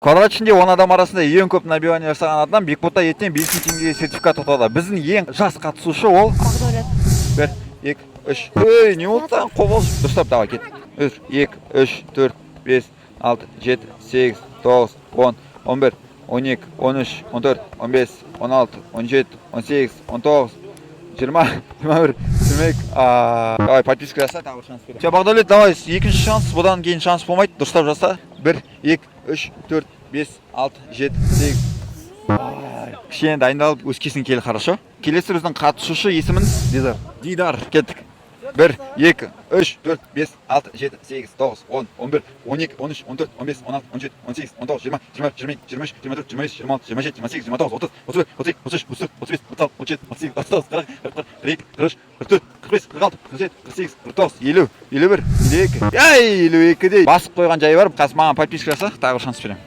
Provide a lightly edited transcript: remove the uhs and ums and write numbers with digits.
Квадрат ішінде 10 адам арасында ең көп набивание жасаған адам Бекбота еттен 5000 теңгеге сертификат ұтады. Біздің ең жас қатысушы ол Бақдәулет. 1, 2, 3. Ой, не болды там? Қобыз. Дұрыстап, давай кет. 1, 2, 3, 4, 5, 6, 7, 8, 9, 10, 11, 12, 13, 14, 15, 16, 17, 18, 19, 20, 21, 22. Давай, подписка жаса, тағы шанс берем. Все, Бақдәулет, давай, екінші шанс, бұдан кейін шанс болмайды. Дұрыстап жаса. 1, 2, 3, 4, 5, 6, 7, 8. Кішкене дайындалып, өскесін келі, хорошо? Келесі біздің қатысушы есіміңіз Дидар. Дидар, кеттік. 1, 2, 3, 4, 5, 6, 7, 8, 9, 10, 11, 12, 13, 14, 15, 16, 17, 18, 19, 20, 21, 22, 23, 24, 25, 26, 27, 28, 29, 30, 31, 32, 33, 34, 35, 36, 37, 38, 39, 40, 41, 42, 43, 44, 45, 46, 47, 49, 50, 51, 52. Басып қойған жайы бар. Қазір маған подписка жаса, тағы шанс берем.